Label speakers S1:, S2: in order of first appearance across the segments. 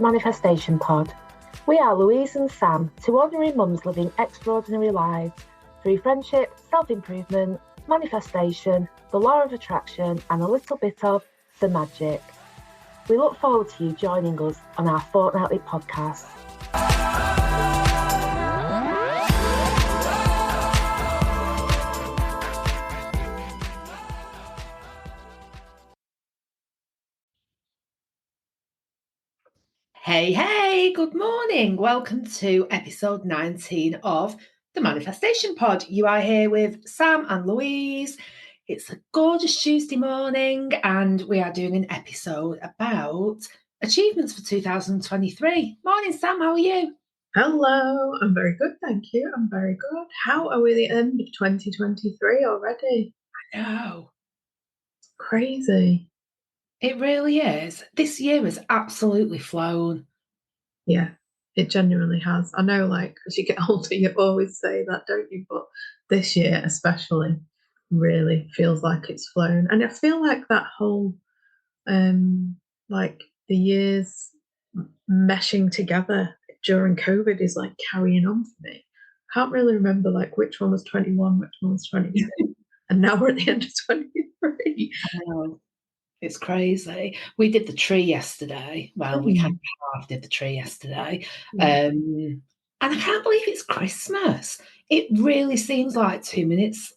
S1: Manifestation Pod. We are Louise and Sam, two ordinary mums living extraordinary lives through friendship, self-improvement, manifestation, the law of attraction, and a little bit of the magic. We look forward to you joining us on our fortnightly podcast.
S2: Hey, good morning. Welcome to episode 19 of the Manifestation Pod. You are here with Sam and Louise. It's a gorgeous Tuesday morning and we are doing an episode about achievements for 2023. Morning, Sam, how are you?
S3: Hello, I'm very good, thank you. I'm very good. How are we at the end of 2023 already?
S2: I know.
S3: It's crazy.
S2: It really is. This year has absolutely flown.
S3: Yeah, it genuinely has. I know, like, as you get older, you always say that, don't you? But this year especially really feels like it's flown. And I feel like that whole, like the years meshing together during COVID is like carrying on for me. I can't really remember like which one was 21, which one was 22. And now we're at the end of 23.
S2: I know. It's crazy. We did the tree yesterday. Well, we kind of half did the tree yesterday. And I can't believe it's Christmas. It really seems like 2 minutes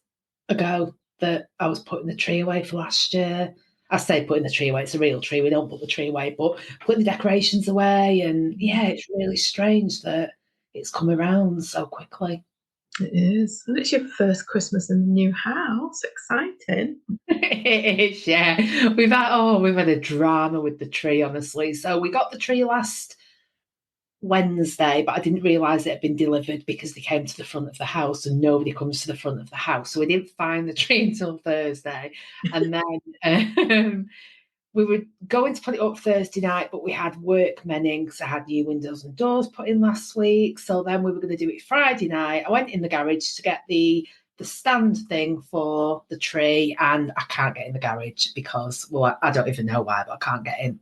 S2: ago that I was putting the tree away for last year. I say putting the tree away, it's a real tree. We don't put the tree away, but putting the decorations away. And yeah, it's really strange that it's come around so quickly.
S3: It is. And it's your first Christmas in the new house. Exciting.
S2: It is, yeah. We've had a drama with the tree, honestly. So we got the tree last Wednesday, but I didn't realise it had been delivered because they came to the front of the house and nobody comes to the front of the house. So we didn't find the tree until Thursday. And then we were going to put it up Thursday night, but we had workmen so I had new windows and doors put in last week. So then we were going to do it Friday night. I went in the garage to get the stand thing for the tree, and I can't get in the garage because, well, I don't even know why, but I can't get in.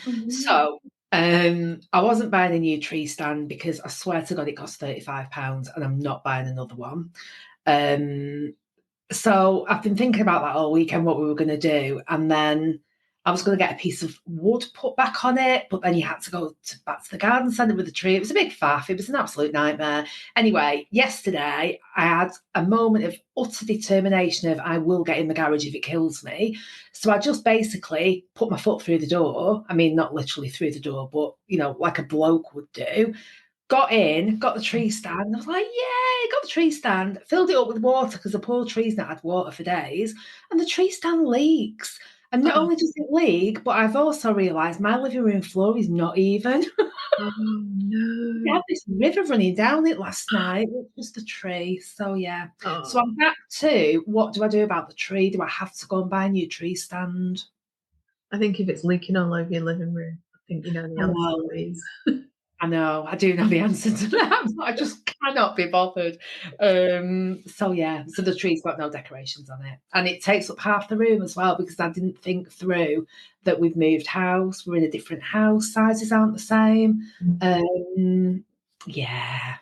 S2: Mm-hmm. So I wasn't buying a new tree stand because I swear to God it cost £35 and I'm not buying another one. So I've been thinking about that all weekend, what we were going to do. And then I was going to get a piece of wood put back on it, but then you had to go back to the garden centre with the tree. It was a big faff. It was an absolute nightmare. Anyway, yesterday I had a moment of utter determination of I will get in the garage if it kills me. So I just basically put my foot through the door. I mean, not literally through the door, but, you know, like a bloke would do. Got in, got the tree stand. I was like, yay, got the tree stand. Filled it up with water because the poor tree's not had water for days. And the tree stand leaks. And not only does it leak, but I've also realised my living room floor is not even.
S3: Oh, no.
S2: We had this river running down it last night. It was the tree. So, yeah. So I'm back to, what do I do about the tree? Do I have to go and buy a new tree stand?
S3: I think if it's leaking all over your living room, I think you know the answer, Louise.
S2: I know, I do know the answer to that, but I just cannot be bothered. So yeah, so the tree's got no decorations on it. And it takes up half the room as well because I didn't think through that we've moved house. We're in a different house. Sizes aren't the same. Yeah.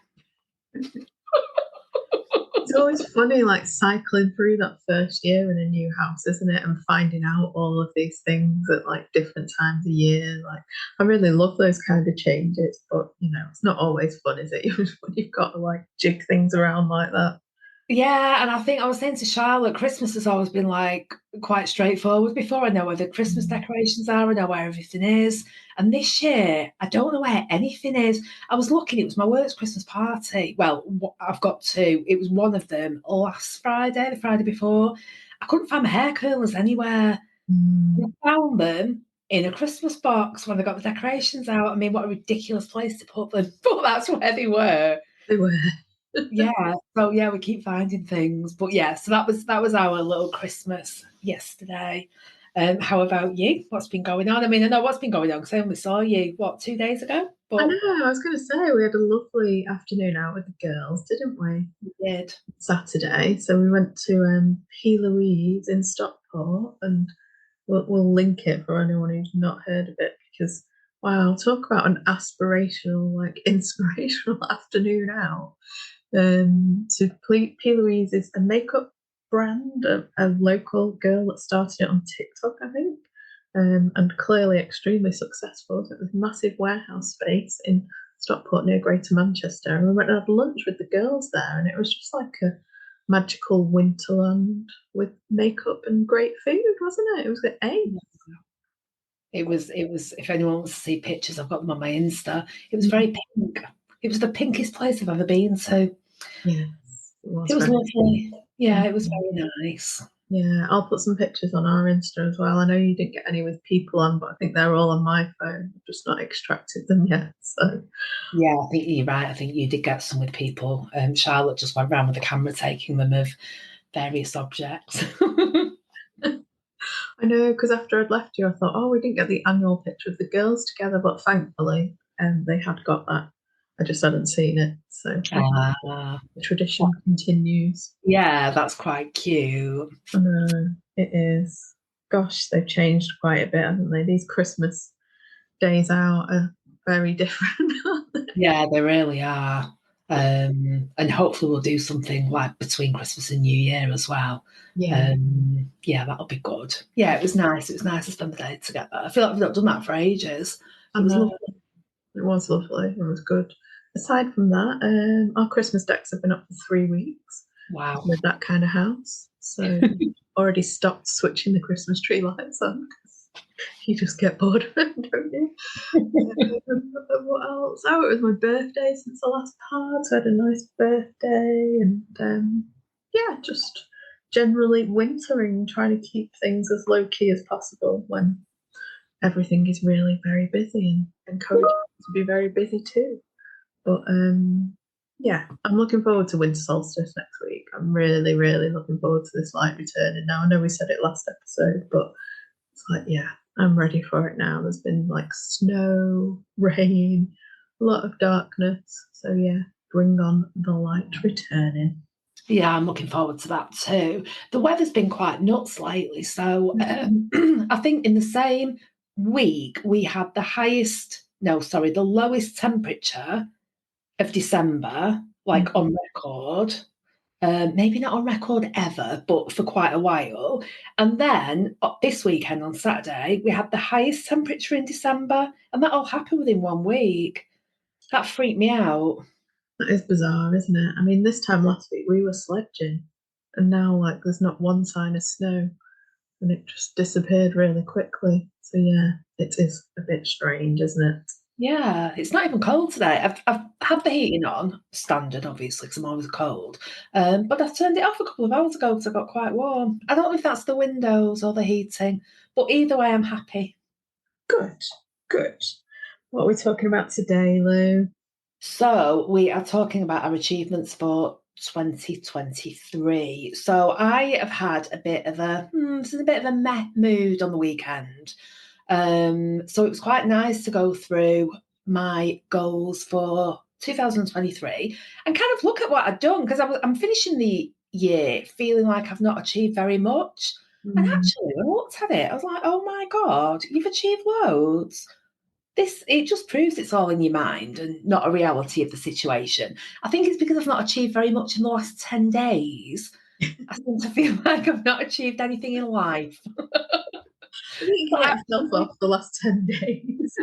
S3: It's always funny, like cycling through that first year in a new house, isn't it? And finding out all of these things at like different times of year. Like, I really love those kind of changes, but you know, it's not always fun, is it? When you've got to like jig things around like that.
S2: Yeah, and I think I was saying to Charlotte, Christmas has always been like quite straightforward before. I know where the Christmas decorations are, I know where everything is. And this year, I don't know where anything is. I was looking, it was my work's Christmas party. Well, I've got two. It was one of them last Friday, the Friday before. I couldn't find my hair curlers anywhere. I found them in a Christmas box when I got the decorations out. I mean, what a ridiculous place to put them, but that's where they were.
S3: They were.
S2: Yeah, so yeah, we keep finding things, but yeah, so that was our little Christmas yesterday. How about you? What's been going on? I mean, I know what's been going on because I only saw you 2 days ago. But
S3: I know. I was going to say we had a lovely afternoon out with the girls, didn't we?
S2: We did.
S3: Saturday, so we went to P. Louise in Stockport, and we'll link it for anyone who's not heard of it because Wow, talk about an aspirational, like inspirational afternoon out. So P. Louise is a makeup brand, a local girl that started it on TikTok, I think, and clearly extremely successful. So it was massive warehouse space in Stockport near Greater Manchester. And we went and had lunch with the girls there, and it was just like a magical winterland with makeup and great food, wasn't it? It was at 8.
S2: It was, if anyone wants to see pictures, I've got them on my Insta. It was very pink. It was the pinkest place I've ever been to.
S3: Yes,
S2: it was lovely. Yeah, it was very nice.
S3: Yeah, I'll put some pictures on our Insta as well. I know you didn't get any with people on, but I think they're all on my phone. I've just not extracted them yet. So
S2: yeah, I think you're right. I think you did get some with people. Charlotte just went round with the camera taking them of various objects.
S3: I know, because after I'd left you, I thought, oh, we didn't get the annual picture of the girls together, but thankfully, they had got that. I just hadn't seen it, so the tradition continues.
S2: Yeah, that's quite cute.
S3: I know, it is. Gosh, they've changed quite a bit, haven't they? These Christmas days out are very different, aren't they?
S2: Yeah, they really are. And hopefully we'll do something like between Christmas and New Year as well.
S3: Yeah.
S2: Yeah, that'll be good. Yeah, it was nice. It was nice to spend the day together. I feel like we've not done that for ages. It was lovely.
S3: It was lovely. It was good. Aside from that, our Christmas decks have been up for 3 weeks.
S2: Wow.
S3: With that kind of house. So already stopped switching the Christmas tree lights on. You just get bored of them, don't you? What else? Oh, it was my birthday since the last part. So I had a nice birthday, and yeah, just generally wintering, trying to keep things as low key as possible when everything is really very busy and encouraged to be very busy too. But yeah, I'm looking forward to Winter Solstice next week. I'm really, really looking forward to this light returning now. I know we said it last episode, but it's like, yeah, I'm ready for it now. There's been like snow, rain, a lot of darkness. So yeah, bring on the light returning.
S2: Yeah, I'm looking forward to that too. The weather's been quite nuts lately. So I think in the same week, we had the lowest temperature of December, like on record. Maybe not on record ever, but for quite a while. And then this weekend on Saturday, we had the highest temperature in December, and that all happened within 1 week. That freaked me out.
S3: That is bizarre, isn't it? I mean, this time last week we were sledging, and now like there's not one sign of snow, and it just disappeared really quickly. So yeah, it is a bit strange, isn't it?
S2: Yeah, it's not even cold today. I've had the heating on, standard obviously, because I'm always cold. But I turned it off a couple of hours ago because I got quite warm. I don't know if that's the windows or the heating, but either way, I'm happy.
S3: Good, good. What are we talking about today, Lou?
S2: So we are talking about our achievements for 2023. So I have had a bit of a meh mood on the weekend. So it was quite nice to go through my goals for 2023 and kind of look at what I've done, because I'm finishing the year feeling like I've not achieved very much. And actually, when I looked at it, I was like, oh my God, you've achieved loads. It just proves it's all in your mind and not a reality of the situation. I think it's because I've not achieved very much in the last 10 days. I seem to feel like I've not achieved anything in life.
S3: You can let yourself off the last 10 days.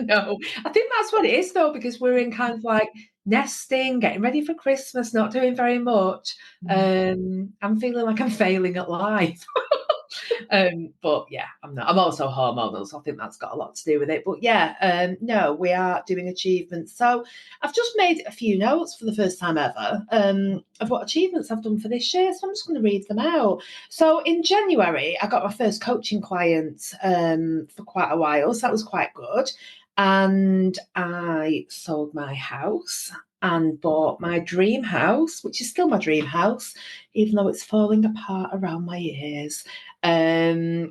S2: No, I think that's what it is though, because we're in kind of like nesting, getting ready for Christmas, not doing very much. I'm feeling like I'm failing at life. But yeah, I'm not. I'm also hormonal, so I think that's got a lot to do with it. But yeah, no, we are doing achievements. So I've just made a few notes for the first time ever of what achievements I've done for this year. So I'm just going to read them out. So in January, I got my first coaching client for quite a while, so that was quite good. And I sold my house and bought my dream house, which is still my dream house, even though it's falling apart around my ears. A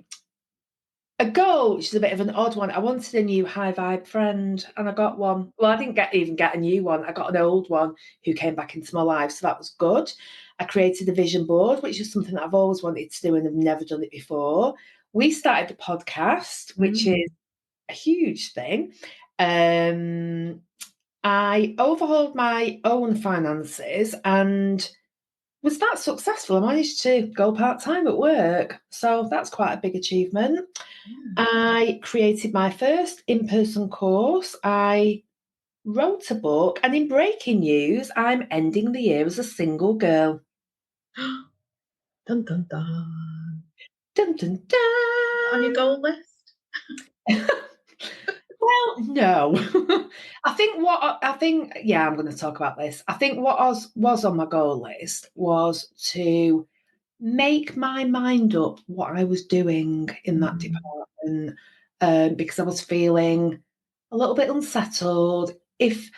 S2: goal, which is a bit of an odd one. I wanted a new high vibe friend, and I got one. Well, I didn't even get a new one. I got an old one who came back into my life, so that was good. I created a vision board, which is something that I've always wanted to do and I've never done it before. We started the podcast, which is a huge thing. I overhauled my own finances and was that successful. I managed to go part-time at work. So that's quite a big achievement. I created my first in-person course. I wrote a book. And in breaking news, I'm ending the year as a single girl.
S3: Dun, dun, dun.
S2: Dun, dun, dun.
S3: On your goal list?
S2: Well, no. I'm going to talk about this. I think what was on my goal list was to make my mind up what I was doing in that department, because I was feeling a little bit unsettled. If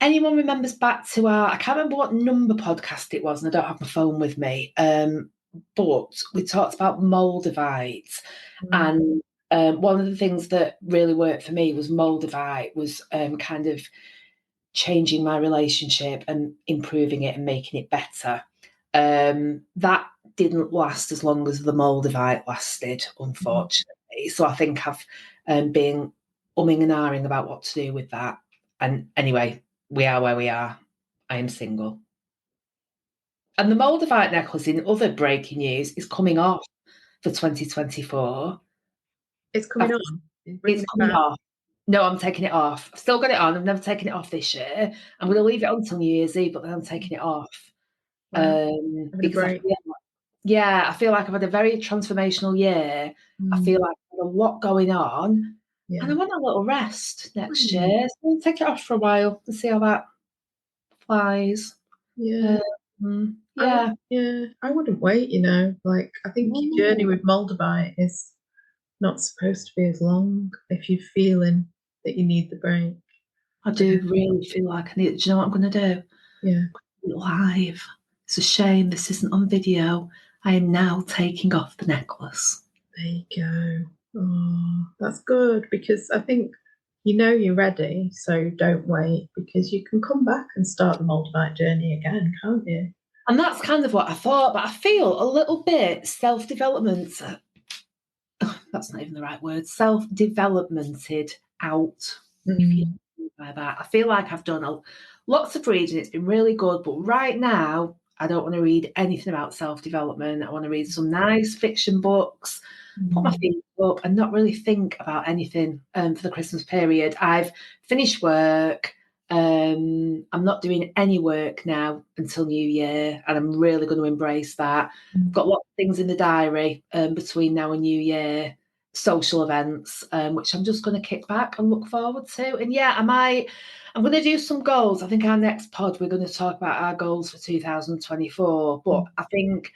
S2: anyone remembers back to I can't remember what number podcast it was, and I don't have my phone with me, but we talked about Moldavites, and one of the things that really worked for me was Moldavite was kind of changing my relationship and improving it and making it better. That didn't last as long as the Moldavite lasted, unfortunately. So I think I've been umming and ahhing about what to do with that. And anyway, we are where we are. I am single. And the Moldavite necklace, in other breaking news, is coming off for 2024.
S3: It's coming on.
S2: It's coming off. No, I'm taking it off. I've still got it on. I've never taken it off this year. I'm going to leave it until New Year's Eve, but then I'm taking it off. Because I feel like I've had a very transformational year. I feel like I've had a lot going on, and I want a little rest next year. So I'll take it off for a while and see how that flies.
S3: Yeah. I wouldn't wait, Like, I think your journey with Moldavite is not supposed to be as long if you're feeling that you need the break.
S2: I do really feel like I need it. Do you know what I'm going to do?
S3: Yeah.
S2: Live. It's a shame this isn't on video. I am now taking off the necklace.
S3: There you go. Oh, that's good, because I think you're ready, so don't wait, because you can come back and start the Moldavite journey again, can't you?
S2: And that's kind of what I thought, but I feel a little bit self-development. That's not even the right word. Self-developmented out. If you know by that. I feel like I've done lots of reading. It's been really good, but right now I don't want to read anything about self-development. I want to read some nice fiction books, put my feet up, and not really think about anything for the Christmas period. I've finished work. I'm not doing any work now until New Year, and I'm really going to embrace that. I've got lots of things in the diary between now and New Year, social events, which I'm just going to kick back and look forward to. And I'm going to do some goals. I think our next pod, we're going to talk about our goals for 2024. But I think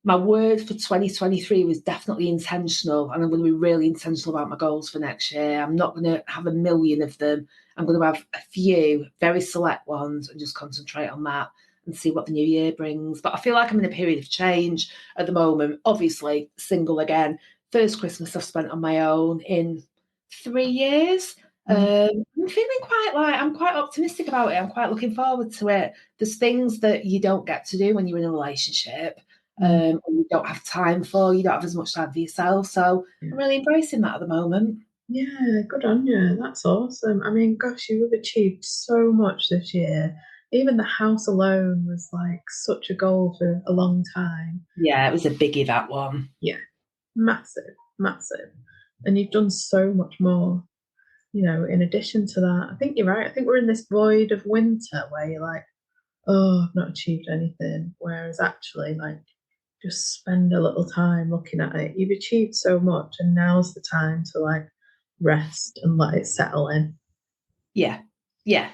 S2: my word for 2023 was definitely intentional, and I'm going to be really intentional about my goals for next year. I'm not going to have a million of them. I'm going to have a few very select ones and just concentrate on that and see what the new year brings. But I feel like I'm in a period of change at the moment. Obviously, single again. First Christmas I've spent on my own in 3 years. I'm feeling I'm quite optimistic about it. I'm quite looking forward to it. There's things that you don't get to do when you're in a relationship. And you don't have time for, you don't have as much time for yourself. So I'm really embracing that at the moment.
S3: Yeah, good on you. That's awesome. I mean, gosh, you have achieved so much this year. Even the house alone was like such a goal for a long time.
S2: Yeah, it was a biggie, that one.
S3: Yeah, massive, massive. And you've done so much more, in addition to that. I think you're right. I think we're in this void of winter where you're like, oh, I've not achieved anything. Whereas actually, like, just spend a little time looking at it. You've achieved so much, and now's the time to like rest and let it settle in.
S2: Yeah,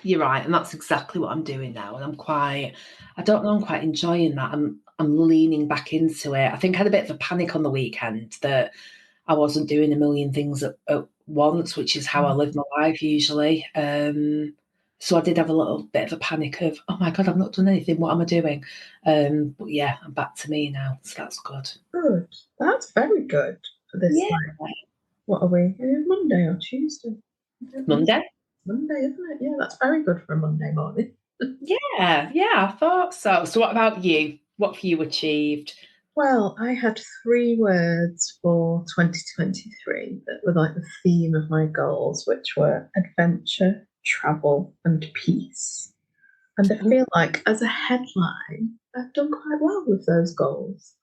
S2: you're right, and that's exactly what I'm doing now. And I'm quite enjoying that. I'm leaning back into it. I think I had a bit of a panic on the weekend that I wasn't doing a million things at once, which is how I live my life usually. So I did have a little bit of a panic of, oh my God, I've not done anything. What am I doing? But yeah, I'm back to me now. So that's good.
S3: Good. That's very good for this. Yeah. What are we? Monday or Tuesday?
S2: Monday,
S3: isn't it? Yeah, that's very good for a Monday morning.
S2: Yeah, I thought so. So what about you? What have you achieved?
S3: Well, I had 3 words for 2023 that were like the theme of my goals, which were adventure, travel, and peace. And I feel like as a headline, I've done quite well with those goals.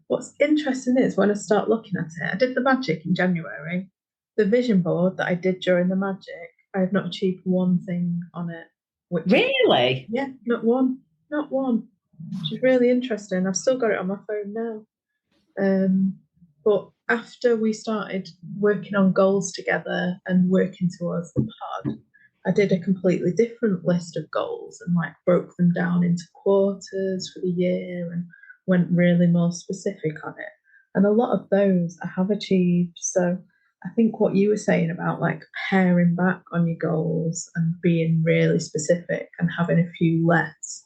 S3: What's interesting is when I start looking at it, I did the magic in January. The vision board that I did during the magic, I have not achieved one thing on it.
S2: Really?
S3: Yeah, not one. Not one. Which is really interesting. I've still got it on my phone now. But after we started working on goals together and working towards the pod, I did a completely different list of goals and like broke them down into quarters for the year and went really more specific on it. And a lot of those I have achieved. So I think what you were saying about like paring back on your goals and being really specific and having a few less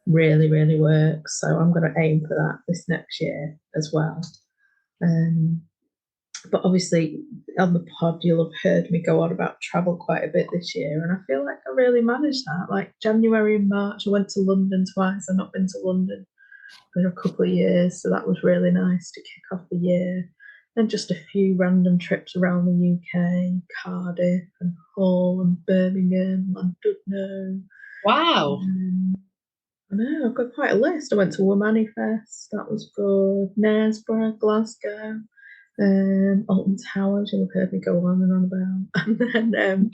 S3: really, really works. So I'm going to aim for that this next year as well. But obviously, on the pod, you'll have heard me go on about travel quite a bit this year, and I feel like I really managed that. Like January and March, I went to London twice. I've not been to London for a couple of years, so that was really nice to kick off the year. And just a few random trips around the UK, Cardiff and Hull and Birmingham and Dudno.
S2: Wow.
S3: I know, I've got quite a list. I went to Womani Fest, that was good. Knaresborough, Glasgow, Alton Towers, you'll have heard me go on and on about. And then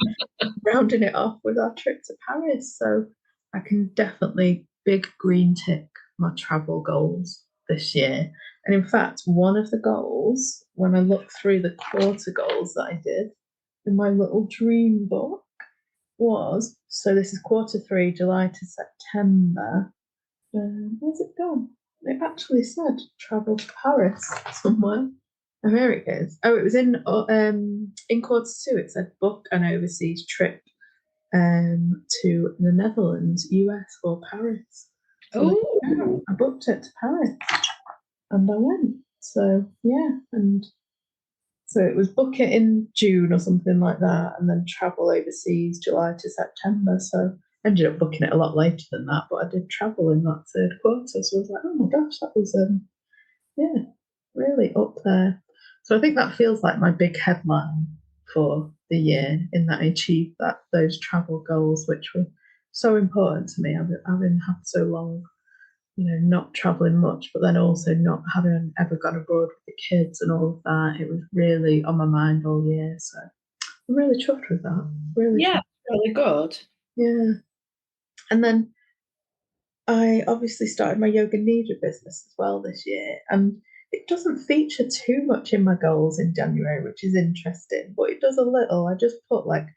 S3: rounding it off with our trip to Paris. So I can definitely big green tick my travel goals this year. And in fact, one of the goals, when I look through the quarter goals that I did in my little dream book, was so this is Q3, July to September. Where's it gone? It actually said travel to Paris somewhere. Oh, here it is. Oh, it was in Q2. It said book an overseas trip to the Netherlands, US, or Paris. So I booked it to Paris, and I went. So yeah, and so it was book it in June or something like that, and then travel overseas July to September. So I ended up booking it a lot later than that, but I did travel in that third quarter. So I was like, oh my gosh, that was yeah, really up there. So I think that feels like my big headline for the year, in that I achieved those travel goals, which were so important to me. Having had so long, not traveling much, but then also not having ever gone abroad with the kids and all of that. It was really on my mind all year. So I'm really chuffed with that. Really,
S2: yeah, really good.
S3: Yeah. And then I obviously started my yoga nidra business as well this year, and it doesn't feature too much in my goals in January, which is interesting, but it does a little. I just put like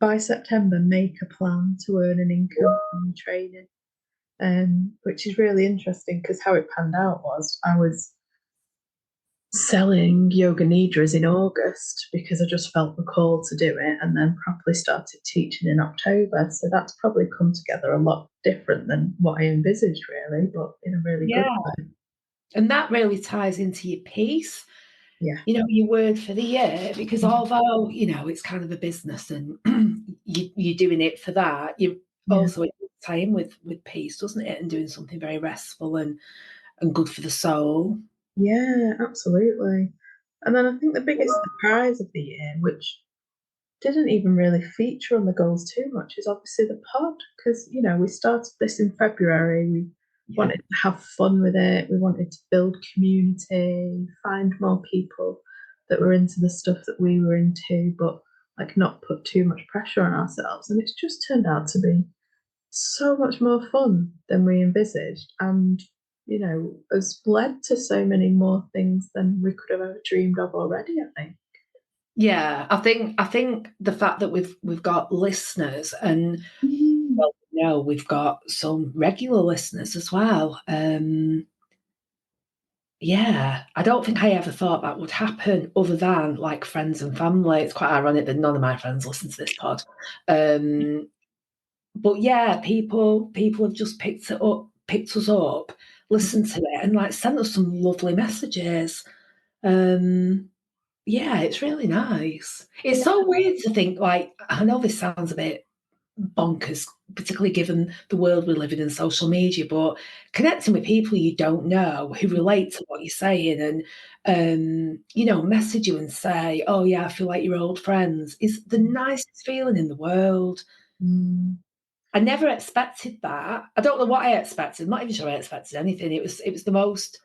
S3: by September, make a plan to earn an income from training. Which is really interesting because how it panned out was I was selling yoga nidras in August because I just felt the call to do it, and then properly started teaching in October. So that's probably come together a lot different than what I envisaged, really, but in a really good way.
S2: And that really ties into your piece.
S3: Yeah.
S2: Your word for the year, because although, it's kind of a business and you're doing it for that, you also tie in with peace, doesn't it? And doing something very restful and good for the soul.
S3: Yeah, absolutely. And then I think the biggest surprise of the year, which didn't even really feature on the goals too much, is obviously the pod, because we started this in February. We wanted to have fun with it. We wanted to build community, find more people that were into the stuff that we were into, but like not put too much pressure on ourselves. And it's just turned out to be so much more fun than we envisaged, and has led to so many more things than we could have ever dreamed of already, I think.
S2: Yeah, I think the fact that we've got listeners, and we've got some regular listeners as well. Yeah, I don't think I ever thought that would happen other than like friends and family. It's quite ironic that none of my friends listen to this pod. But yeah, people have just picked us up, listened to it, and like sent us some lovely messages. Yeah, it's really nice. It's so weird to think, like, I know this sounds a bit bonkers, particularly given the world we live in and social media. But connecting with people you don't know who relate to what you're saying and, message you and say, oh, yeah, I feel like you're old friends is the nicest feeling in the world. I never expected that. I don't know what I expected. I'm not even sure I expected anything. It was the most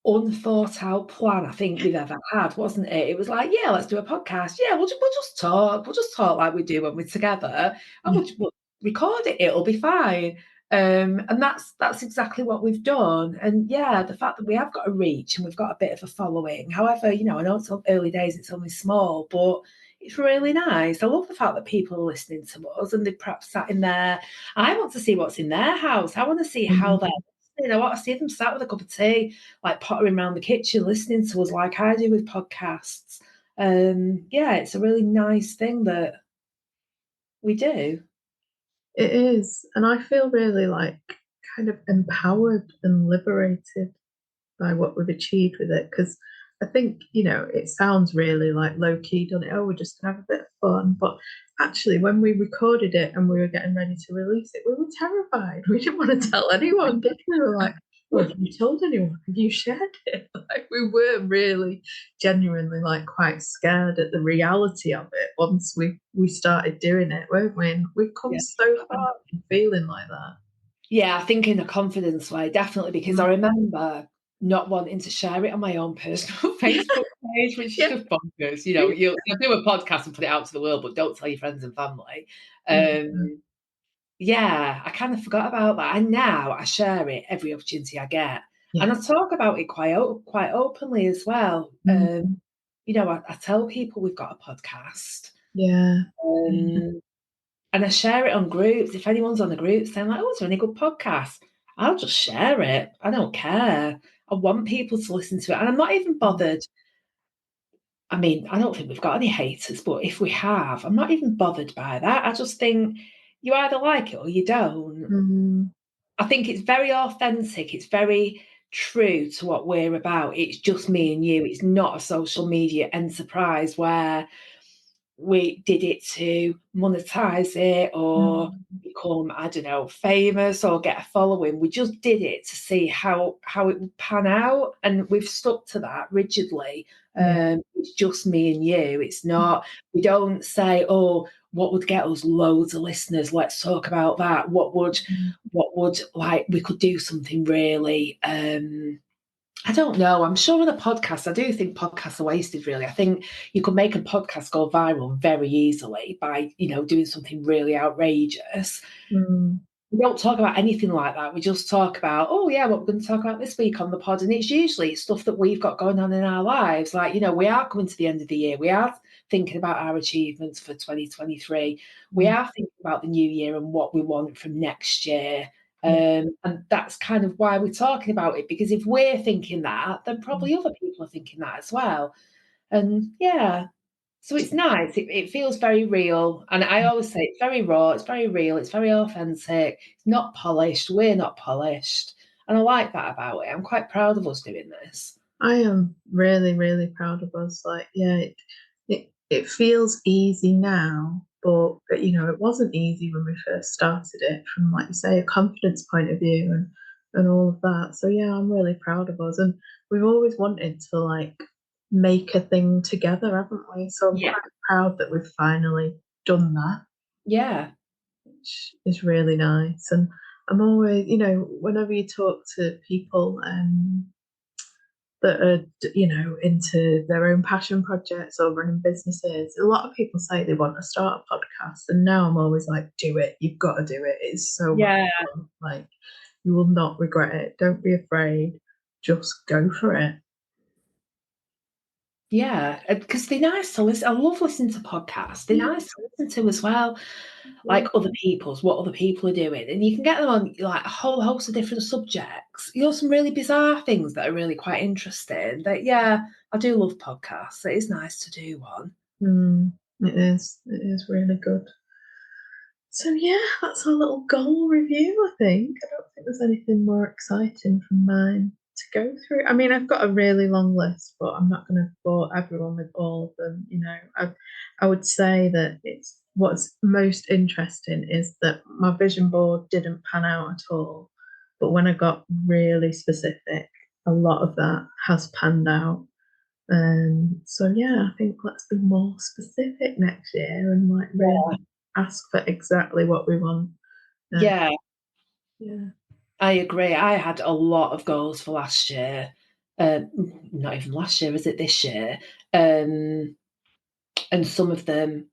S2: unthought out plan I think we've ever had, wasn't it? It was like, yeah, let's do a podcast. Yeah, we'll just talk. We'll just talk like we do when we're together, and we'll record it. It'll be fine. And that's exactly what we've done. And yeah, the fact that we have got a reach and we've got a bit of a following. However, I know it's early days, it's only small, but it's really nice. I love the fact that people are listening to us and they perhaps sat in there. I want to see what's in their house. I want to see how they're listening. I want to see them sat with a cup of tea, like pottering around the kitchen, listening to us like I do with podcasts. Yeah, it's a really nice thing that we do.
S3: It is. And I feel really like kind of empowered and liberated by what we've achieved with it. Because I think, it sounds really like low key, doesn't it? Oh, we're just going to have a bit of fun. But actually, when we recorded it and we were getting ready to release it, we were terrified. We didn't want to tell anyone, did we? We were like, well, have you told anyone? Have you shared it? Like, we were really genuinely like quite scared at the reality of it once we started doing it, weren't we? And we've come so far from feeling like that.
S2: Yeah, I think in a confidence way, definitely, because I remember not wanting to share it on my own personal Facebook page, which is just bonkers. You'll do a podcast and put it out to the world, but don't tell your friends and family. Yeah, I kind of forgot about that. And now I share it every opportunity I get. And I talk about it quite openly as well. I tell people we've got a podcast.
S3: Yeah.
S2: And I share it on groups. If anyone's on the group saying like, oh, it's a really good podcast, I'll just share it. I don't care. I want people to listen to it. And I'm not even bothered. I mean, I don't think we've got any haters, but if we have, I'm not even bothered by that. I just think you either like it or you don't. I think it's very authentic. It's very true to what we're about. It's just me and you. It's not a social media enterprise where we did it to monetize it or become, I don't know, famous or get a following. We just did it to see how it would pan out, and we've stuck to that rigidly. It's just me and you. It's not, we don't say, oh, what would get us loads of listeners? Let's talk about that. What would like, we could do something really I don't know. I'm sure with a podcast, I do think podcasts are wasted, really. I think you could make a podcast go viral very easily by, doing something really outrageous. We don't talk about anything like that. We just talk about, oh, yeah, what we're going to talk about this week on the pod. And it's usually stuff that we've got going on in our lives. Like, we are coming to the end of the year. We are thinking about our achievements for 2023. We are thinking about the new year and what we want from next year. And that's kind of why we're talking about it, because if we're thinking that, then probably other people are thinking that as well. And yeah, so it's nice. It feels very real. And I always say it's very raw, it's very real, it's very authentic. It's not polished. We're not polished. And I like that about it. I'm quite proud of us doing this.
S3: I am really, really proud of us. Like, yeah, it feels easy now, but it wasn't easy when we first started it from, like you say, a confidence point of view and all of that. So yeah, I'm really proud of us. And we've always wanted to like make a thing together, haven't we? So I'm quite proud that we've finally done that.
S2: Yeah.
S3: Which is really nice. And I'm always, whenever you talk to people that are, into their own passion projects or running businesses, a lot of people say they want to start a podcast. And now I'm always like, do it. You've got to do it. It's so much fun. Like, you will not regret it. Don't be afraid. Just go for it.
S2: Yeah, because they're nice to listen. I love listening to podcasts. They're nice to listen to as well, like what other people are doing. And you can get them on like a whole host of different subjects. Some really bizarre things that are really quite interesting. But yeah, I do love podcasts. It is nice to do one.
S3: It is really good. So yeah, that's our little goal review, I think. I don't think there's anything more exciting from mine to go through. I mean, I've got a really long list, but I'm not going to bore everyone with all of them. I would say that it's what's most interesting is that my vision board didn't pan out at all. But when I got really specific, a lot of that has panned out. So yeah, I think let's be more specific next year and like really ask for exactly what we want.
S2: Yeah.
S3: Yeah.
S2: I agree. I had a lot of goals for last year. Not even last year, is it this year? And some of them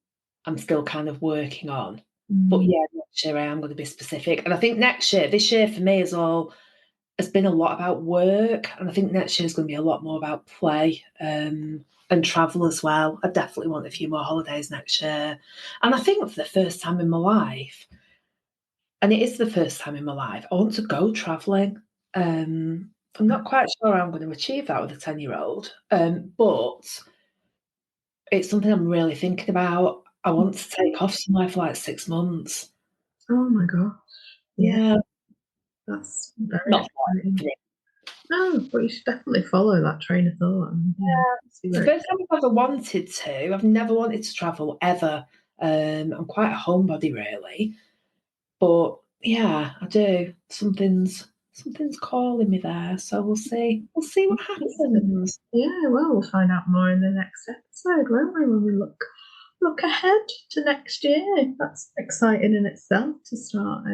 S2: I'm still kind of working on. But yeah, next year I am going to be specific. And I think this year for me has been a lot about work. And I think next year is going to be a lot more about play and travel as well. I definitely want a few more holidays next year. And I think for the first time in my life, and it is the first time in my life, I want to go travelling. I'm not quite sure how I'm going to achieve that with a 10-year-old, but it's something I'm really thinking about. I want to take off somewhere for like 6 months.
S3: Oh my gosh.
S2: Yeah.
S3: That's very
S2: Not
S3: exciting. No, but you should definitely follow that train of thought. And,
S2: it's the first time I've ever wanted to. I've never wanted to travel ever. I'm quite a homebody, really. But yeah, I do. Something's calling me there. So we'll see. We'll see what happens.
S3: Yeah, well, we'll find out more in the next episode, won't we? When we look ahead to next year. That's exciting in itself to start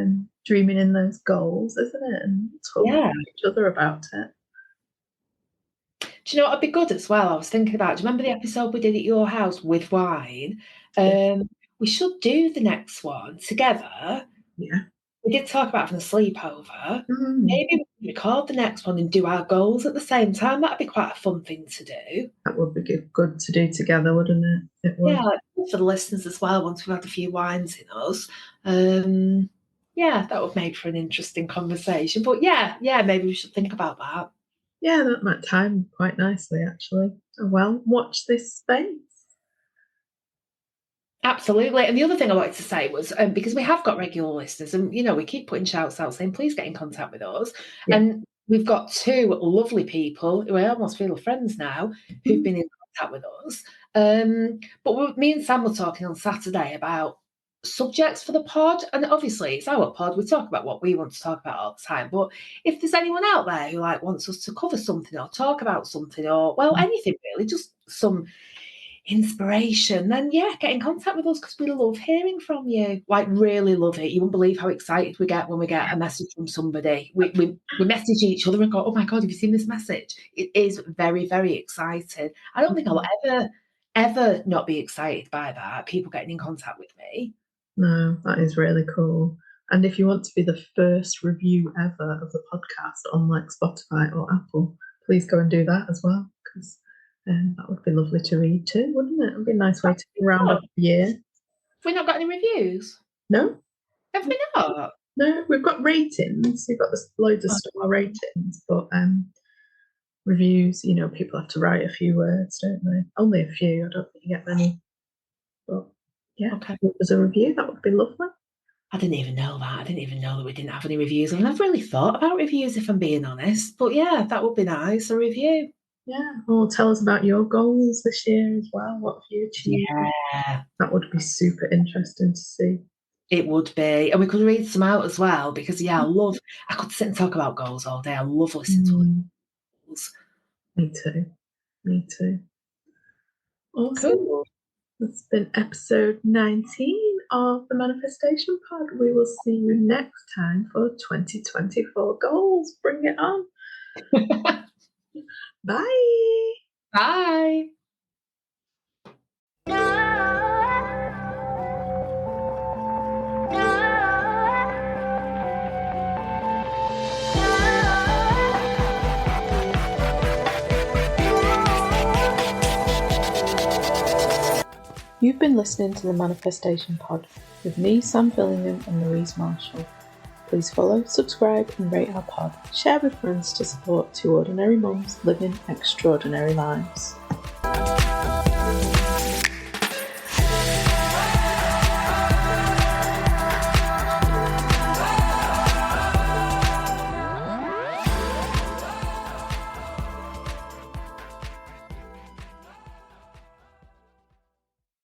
S3: dreaming in those goals, isn't it? And talking to each other about it.
S2: Do you know what would be good as well? I was thinking about, do you remember the episode we did at your house with wine? We should do the next one together.
S3: Yeah.
S2: We did talk about having a sleepover. Maybe we can record the next one and do our goals at the same time. That'd be quite a fun thing to do.
S3: That would be good to do together, wouldn't it? It would.
S2: Yeah, for the listeners as well, once we've had a few wines in us. Yeah, that would make for an interesting conversation. But yeah, maybe we should think about that.
S3: Yeah, that might time quite nicely, actually. Well, watch this space.
S2: Absolutely. And the other thing I wanted to say was, because we have got regular listeners and, we keep putting shouts out saying, please get in contact with us. Yeah. And we've got 2 lovely people who I almost feel are friends now who've been in contact with us. But me and Sam were talking on Saturday about subjects for the pod. And obviously it's our pod. We talk about what we want to talk about all the time. But if there's anyone out there who wants us to cover something or talk about something or, anything really, just some inspiration, then get in contact with us because we love hearing from you. Really love it. You won't believe how excited we get when we get a message from somebody. We message each other and go, oh my God, have you seen this message? It is very, very exciting. I don't think I'll ever not be excited by that, people getting in contact with me.
S3: No, that is really cool. And if you want to be the first review ever of the podcast on Spotify or Apple, please go and do that as well, because that would be lovely to read too, wouldn't it? It would be a nice way to round up the year.
S2: Have we not got any reviews?
S3: No.
S2: Have we not?
S3: No, we've got ratings. We've got loads of star ratings, but reviews, people have to write a few words, don't they? Only a few. I don't think you get many. But yeah, if it was a review, that would be lovely.
S2: I didn't even know that. I didn't even know that we didn't have any reviews. I've never really thought about reviews, if I'm being honest. But yeah, that would be nice, a review.
S3: Yeah, or tell us about your goals this year as well. What have you achieved?
S2: Yeah.
S3: That would be super interesting to see.
S2: It would be. And we could read some out as well because, I could sit and talk about goals all day. I love listening to goals.
S3: Me too. Awesome.
S2: Cool.
S3: That's been episode 19 of the Manifestation Pod. We will see you next time for 2024 goals. Bring it on. Bye.
S2: Bye.
S3: You've been listening to the Manifestation Pod with me, Sam Fillingham, and Louise Marshall. Please follow, subscribe, and rate our pod. Share with friends to support 2 ordinary mums living extraordinary lives.